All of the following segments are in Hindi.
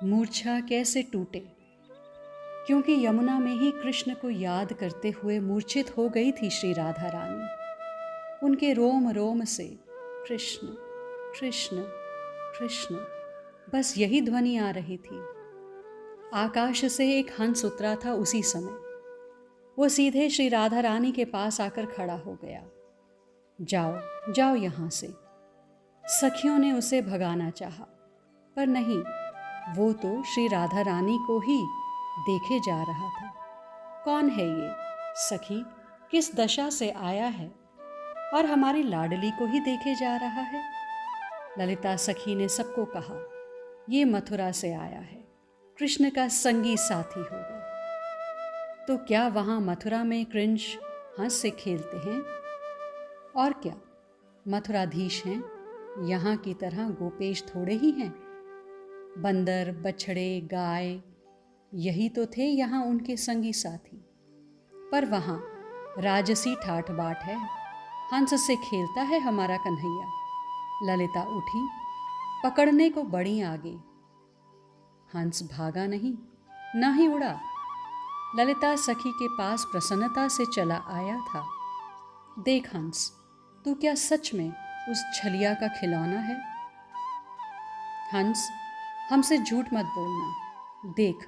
मूर्छा कैसे टूटे, क्योंकि यमुना में ही कृष्ण को याद करते हुए मूर्छित हो गई थी श्री राधा रानी। उनके रोम रोम से कृष्ण कृष्ण कृष्ण, बस यही ध्वनि आ रही थी। आकाश से एक हंस उतरा था उसी समय। वो सीधे श्री राधा रानी के पास आकर खड़ा हो गया। जाओ जाओ यहाँ से। सखियों ने उसे भगाना चाहा, पर नहीं, वो तो श्री राधा रानी को ही देखे जा रहा था। कौन है ये सखी, किस दशा से आया है और हमारी लाडली को ही देखे जा रहा है? ललिता सखी ने सबको कहा, ये मथुरा से आया है, कृष्ण का संगी साथी होगा। तो क्या वहाँ मथुरा में कृंज हंस से खेलते हैं? और क्या मथुराधीश हैं? यहाँ की तरह गोपेश थोड़े ही हैं। बंदर, बछड़े, गाय, यही तो थे यहाँ उनके संगी साथी। पर वहाँ राजसी ठाठ बाट है, हंस से खेलता है हमारा कन्हैया। ललिता उठी, पकड़ने को बढ़ी आगे। हंस भागा नहीं, ना ही उड़ा। ललिता सखी के पास प्रसन्नता से चला आया था। देख हंस, तू क्या सच में उस छलिया का खिलौना है? हंस, हमसे झूठ मत बोलना। देख,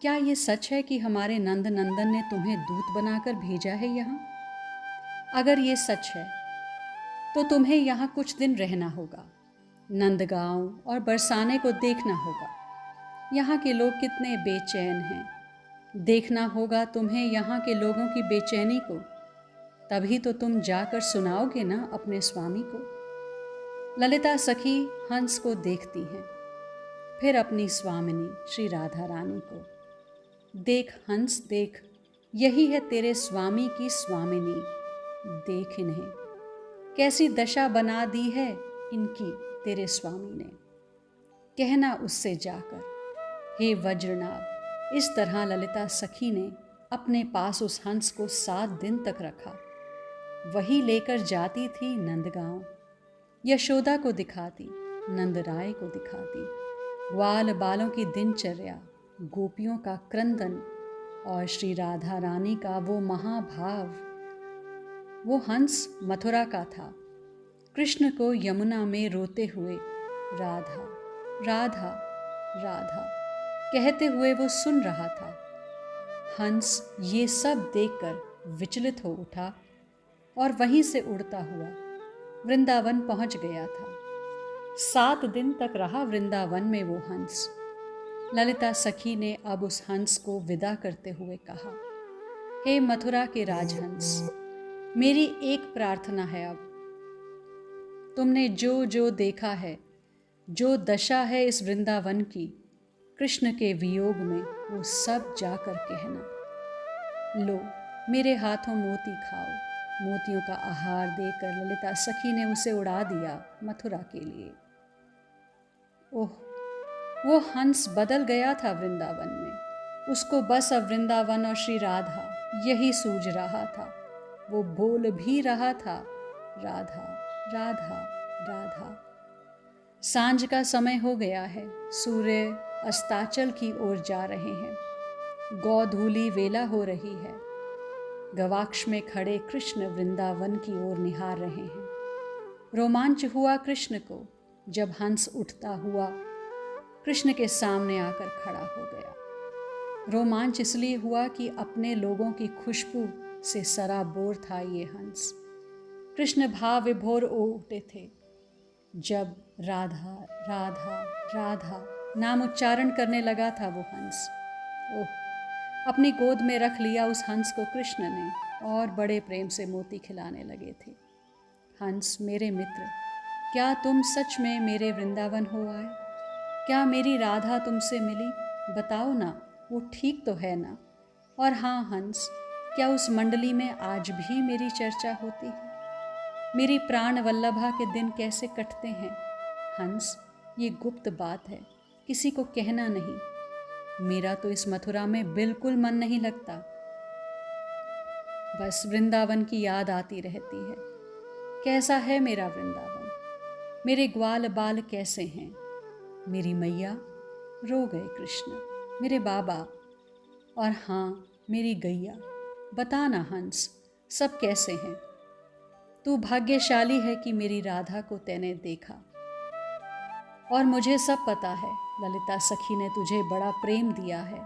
क्या ये सच है कि हमारे नंद नंदन ने तुम्हें दूत बनाकर भेजा है यहाँ? अगर ये सच है तो तुम्हें यहाँ कुछ दिन रहना होगा। नंदगांव और बरसाने को देखना होगा। यहाँ के लोग कितने बेचैन हैं। देखना होगा तुम्हें यहाँ के लोगों की बेचैनी को। तभी तो तुम जाकर सुनाओगे ना अपने स्वामी को। ललिता सखी हंस को देखती हैं, फिर अपनी स्वामिनी श्री राधा रानी को। देख हंस देख, यही है तेरे स्वामी की स्वामिनी। देख इन्हें, कैसी दशा बना दी है इनकी तेरे स्वामी ने। कहना उससे जाकर, हे वज्रनाभ। इस तरह ललिता सखी ने अपने पास उस हंस को 7 दिन तक रखा। वही लेकर जाती थी नंदगांव, यशोदा को दिखाती, नंदराय को दिखाती। ग्वाल बालों की दिनचर्या, गोपियों का क्रंदन और श्री राधा रानी का वो महाभाव। वो हंस मथुरा का था, कृष्ण को यमुना में रोते हुए राधा राधा राधा कहते हुए वो सुन रहा था। हंस ये सब देखकर विचलित हो उठा और वहीं से उड़ता हुआ वृंदावन पहुंच गया था। 7 दिन तक रहा वृंदावन में वो हंस। ललिता सखी ने अब उस हंस को विदा करते हुए कहा, हे मथुरा के राजहंस, मेरी एक प्रार्थना है अब। तुमने जो जो देखा है, जो दशा है इस वृंदावन की, कृष्ण के वियोग में, वो सब जाकर कहना। लो, मेरे हाथों मोती खाओ। मोतियों का आहार देकर ललिता सखी ने उसे उड़ा दिया मथुरा के लिए। ओह, वो हंस बदल गया था वृंदावन में। उसको बस अब वृंदावन और श्री राधा यही सूझ रहा था। वो बोल भी रहा था, राधा राधा राधा। सांझ का समय हो गया है, सूर्य अस्ताचल की ओर जा रहे हैं। गौधूली वेला हो रही है। गवाक्ष में खड़े कृष्ण वृंदावन की ओर निहार रहे हैं। रोमांच हुआ कृष्ण को जब हंस उठता हुआ कृष्ण के सामने आकर खड़ा हो गया। रोमांच इसलिए हुआ कि अपने लोगों की खुशबू से सराबोर था ये हंस। कृष्ण भाव विभोर हो उठे थे जब राधा राधा राधा नाम उच्चारण करने लगा था वो हंस। ओह, अपनी गोद में रख लिया उस हंस को कृष्ण ने और बड़े प्रेम से मोती खिलाने लगे थे। हंस मेरे मित्र, क्या तुम सच में मेरे वृंदावन हो आए? क्या मेरी राधा तुमसे मिली? बताओ ना, वो ठीक तो है ना? और हाँ हंस, क्या उस मंडली में आज भी मेरी चर्चा होती है? मेरी प्राण वल्लभा के दिन कैसे कटते हैं? हंस, ये गुप्त बात है, किसी को कहना नहीं। मेरा तो इस मथुरा में बिल्कुल मन नहीं लगता। बस वृंदावन की याद आती रहती है। कैसा है मेरा वृंदावन? मेरे ग्वाल बाल कैसे हैं? मेरी मैया रो गए कृष्ण, मेरे बाबा, और हाँ मेरी गैया। बता ना हंस, सब कैसे हैं? तू भाग्यशाली है कि मेरी राधा को तैने देखा। और मुझे सब पता है, ललिता सखी ने तुझे बड़ा प्रेम दिया है,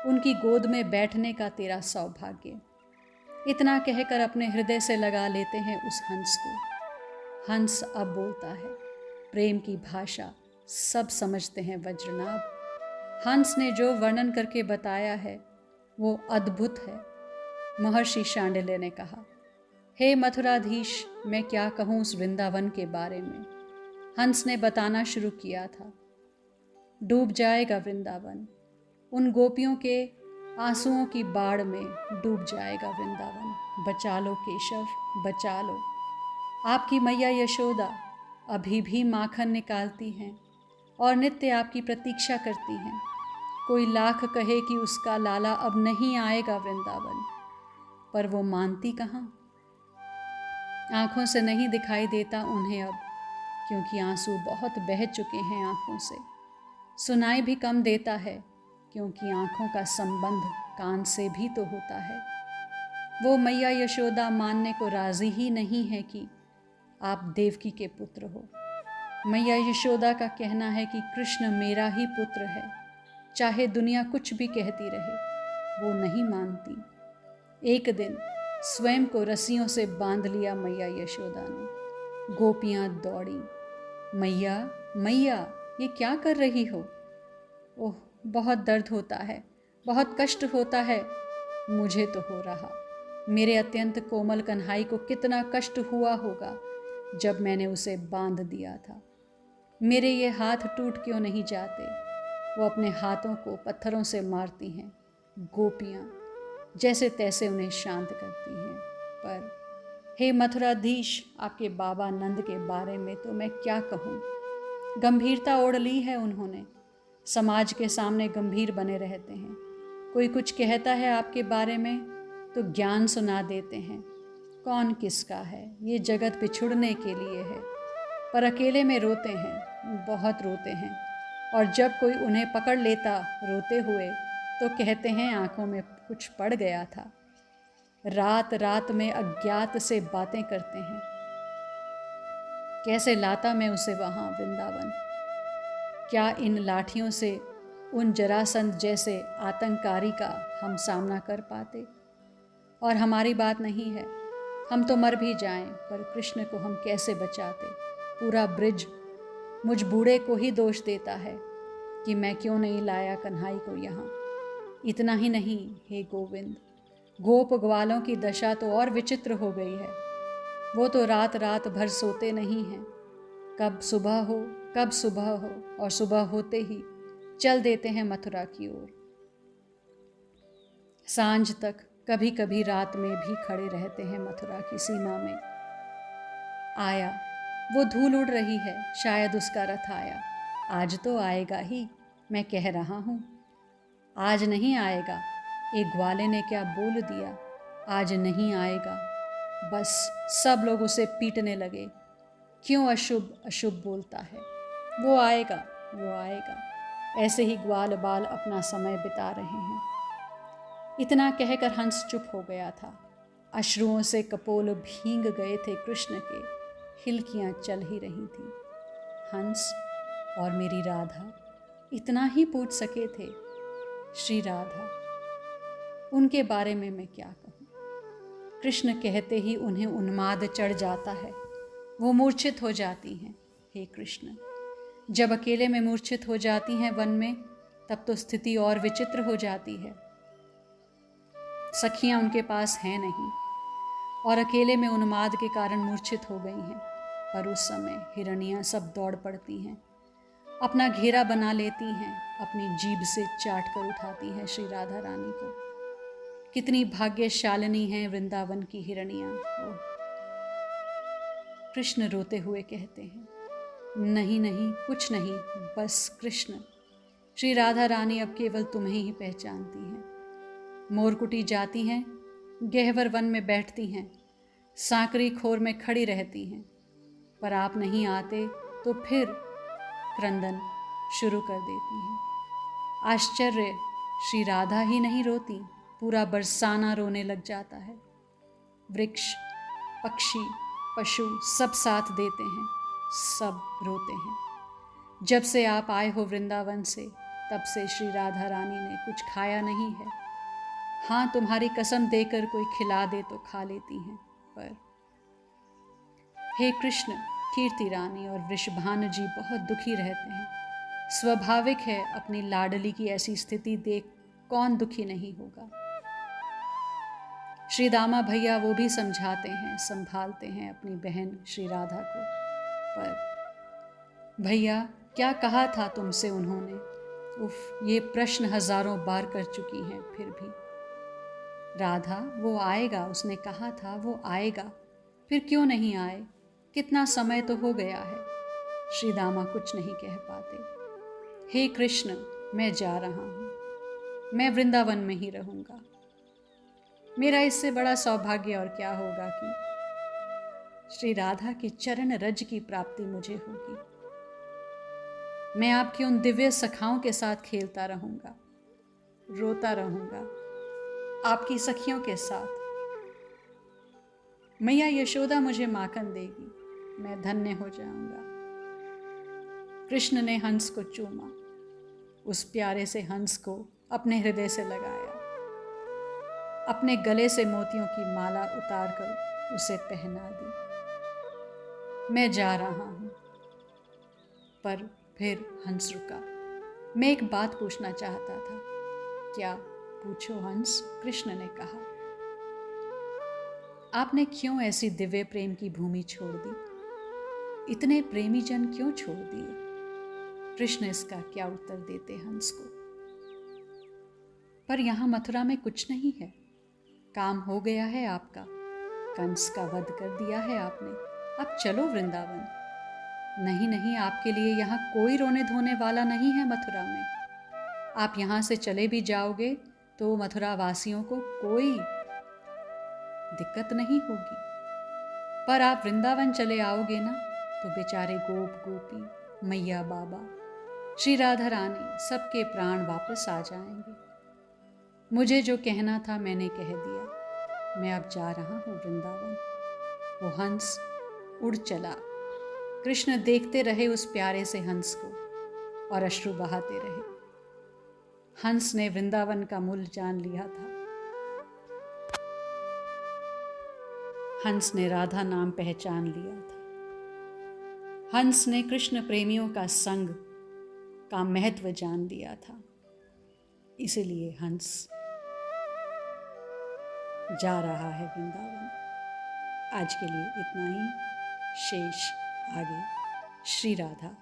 उनकी गोद में बैठने का तेरा सौभाग्य। इतना कहकर अपने हृदय से लगा लेते हैं उस हंस को। हंस अब बोलता है, प्रेम की भाषा सब समझते हैं वज्रनाभ। हंस ने जो वर्णन करके बताया है वो अद्भुत है। महर्षि शांडिल्य ने कहा, हे मथुराधीश, मैं क्या कहूँ उस वृंदावन के बारे में। हंस ने बताना शुरू किया था। डूब जाएगा वृंदावन, उन गोपियों के आंसुओं की बाढ़ में डूब जाएगा वृंदावन। बचा लो केशव, बचा लो। आपकी मैया यशोदा अभी भी माखन निकालती हैं और नित्य आपकी प्रतीक्षा करती हैं। कोई लाख कहे कि उसका लाला अब नहीं आएगा वृंदावन, पर वो मानती कहाँ। आँखों से नहीं दिखाई देता उन्हें अब, क्योंकि आंसू बहुत बह चुके हैं आँखों से। सुनाई भी कम देता है, क्योंकि आँखों का संबंध कान से भी तो होता है। वो मैया यशोदा मानने को राजी ही नहीं है कि आप देवकी के पुत्र हो। मैया यशोदा का कहना है कि कृष्ण मेरा ही पुत्र है, चाहे दुनिया कुछ भी कहती रहे। वो नहीं मानती। एक दिन स्वयं को रस्सियों से बांध लिया मैया यशोदा ने। गोपियाँ दौड़ी, मैया मैया ये क्या कर रही हो? ओह बहुत दर्द होता है, बहुत कष्ट होता है। मुझे तो हो रहा, मेरे अत्यंत कोमल कन्हाई को कितना कष्ट हुआ होगा जब मैंने उसे बांध दिया था। मेरे ये हाथ टूट क्यों नहीं जाते? वो अपने हाथों को पत्थरों से मारती हैं। गोपियाँ जैसे तैसे उन्हें शांत करती हैं। पर हे मथुराधीश, आपके बाबा नंद के बारे में तो मैं क्या कहूँ। गंभीरता ओढ़ ली है उन्होंने, समाज के सामने गंभीर बने रहते हैं। कोई कुछ कहता है आपके बारे में तो ज्ञान सुना देते हैं। कौन किसका है, ये जगत बिछुड़ने के लिए है। पर अकेले में रोते हैं, बहुत रोते हैं। और जब कोई उन्हें पकड़ लेता रोते हुए तो कहते हैं आंखों में कुछ पड़ गया था। रात रात में अज्ञात से बातें करते हैं। कैसे लाता मैं उसे वहाँ वृंदावन? क्या इन लाठियों से उन जरासंध जैसे आतंककारी का हम सामना कर पाते? और हमारी बात नहीं है, हम तो मर भी जाएं, पर कृष्ण को हम कैसे बचाते? पूरा ब्रिज मुझ बूढ़े को ही दोष देता है कि मैं क्यों नहीं लाया कन्हाई को यहाँ। इतना ही नहीं, हे गोविंद, गोप ग्वालों की दशा तो और विचित्र हो गई है। वो तो रात रात भर सोते नहीं हैं। कब सुबह हो, कब सुबह हो, और सुबह होते ही चल देते हैं मथुरा की ओर। सांझ तक, कभी कभी रात में भी खड़े रहते हैं मथुरा की सीमा में। आया, वो धूल उड़ रही है, शायद उसका रथ आया। आज तो आएगा ही, मैं कह रहा हूँ। आज नहीं आएगा, एक ग्वाले ने क्या बोल दिया, आज नहीं आएगा। बस सब लोग उसे पीटने लगे। क्यों अशुभ अशुभ बोलता है? वो आएगा, वो आएगा। ऐसे ही ग्वाल बाल अपना समय बिता रहे हैं। इतना कहकर हंस चुप हो गया था। अश्रुओं से कपोल भींग गए थे कृष्ण के, हिलकियाँ चल ही रही थीं। हंस और मेरी राधा इतना ही पूछ सके थे। श्री राधा, उनके बारे में मैं क्या कहूँ? कृष्ण कहते ही उन्हें उन्माद चढ़ जाता है, वो मूर्छित हो जाती हैं। हे कृष्ण, जब अकेले में मूर्छित हो जाती हैं वन में, तब तो स्थिति और विचित्र हो जाती है। सखियां उनके पास हैं नहीं और अकेले में उन्माद के कारण मूर्छित हो गई हैं। पर उस समय हिरनियां सब दौड़ पड़ती हैं, अपना घेरा बना लेती हैं, अपनी जीभ से चाट कर उठाती हैं श्री राधा रानी को। कितनी भाग्यशालिनी हैं वृंदावन की हिरनियां। कृष्ण रोते हुए कहते हैं, नहीं नहीं, कुछ नहीं, बस कृष्ण। श्री राधा रानी अब केवल तुम्हें ही पहचानती हैं। मोरकुटी जाती हैं, गहवर वन में बैठती हैं, सांकरी खोर में खड़ी रहती हैं, पर आप नहीं आते तो फिर क्रंदन शुरू कर देती हैं। आश्चर्य, श्री राधा ही नहीं रोती, पूरा बरसाना रोने लग जाता है। वृक्ष, पक्षी, पशु सब साथ देते हैं, सब रोते हैं। जब से आप आए हो वृंदावन से, तब से श्री राधा रानी ने कुछ खाया नहीं है। हाँ, तुम्हारी कसम देकर कोई खिला दे तो खा लेती हैं, पर हे कृष्ण, कीर्ति रानी और वृषभानु जी बहुत दुखी रहते हैं। स्वाभाविक है, अपनी लाडली की ऐसी स्थिति देख कौन दुखी नहीं होगा। श्री दामा भैया वो भी समझाते हैं, संभालते हैं अपनी बहन श्री राधा को, पर भैया क्या कहा था तुमसे उन्होंने? उफ, ये प्रश्न हजारों बार कर चुकी हैं, फिर भी। राधा, वो आएगा, उसने कहा था वो आएगा, फिर क्यों नहीं आए? कितना समय तो हो गया है। श्री दामा कुछ नहीं कह पाते। हे कृष्ण, मैं जा रहा हूँ, मैं वृंदावन में ही रहूँगा। मेरा इससे बड़ा सौभाग्य और क्या होगा कि श्री राधा के चरण रज की प्राप्ति मुझे होगी। मैं आपकी उन दिव्य सखाओं के साथ खेलता रहूँगा, रोता रहूँगा, आपकी सखियों के साथ। मैया यशोदा मुझे माखन देगी, मैं धन्य हो जाऊँगा। कृष्ण ने हंस को चूमा, उस प्यारे से हंस को अपने हृदय से लगाया, अपने गले से मोतियों की माला उतारकर उसे पहना दी। मैं जा रहा हूँ। पर फिर हंस रुका। मैं एक बात पूछना चाहता था। क्या? पूछो हंस, कृष्ण ने कहा। आपने क्यों ऐसी दिव्य प्रेम की भूमि छोड़ दी? इतने प्रेमी जन क्यों छोड़ दिए? कृष्ण इसका क्या उत्तर देते हंस को? पर यहाँ मथुरा में कुछ नहीं है। काम हो गया है आपका, कंस का वध कर दिया है आपने। अब चलो वृंदावन। नहीं नहीं, आपके लिए यहाँ कोई रोने धोने वाला नहीं है मथुरा में। आप यहाँ से चले भी जाओगे तो मथुरा वासियों को कोई दिक्कत नहीं होगी। पर आप वृंदावन चले आओगे ना, तो बेचारे गोप गोपी, मैया बाबा, श्री राधा रानी, सबके प्राण वापस आ जाएंगे। मुझे जो कहना था मैंने कह दिया। मैं अब जा रहा हूँ वृंदावन। वो हंस उड़ चला। कृष्ण देखते रहे उस प्यारे से हंस को और अश्रु बहाते रहे। हंस ने वृंदावन का मूल जान लिया था। हंस ने राधा नाम पहचान लिया था। हंस ने कृष्ण प्रेमियों का संग का महत्व जान लिया था। इसीलिए हंस जा रहा है वृंदावन। आज के लिए इतना ही। शेष आगे। श्री राधा।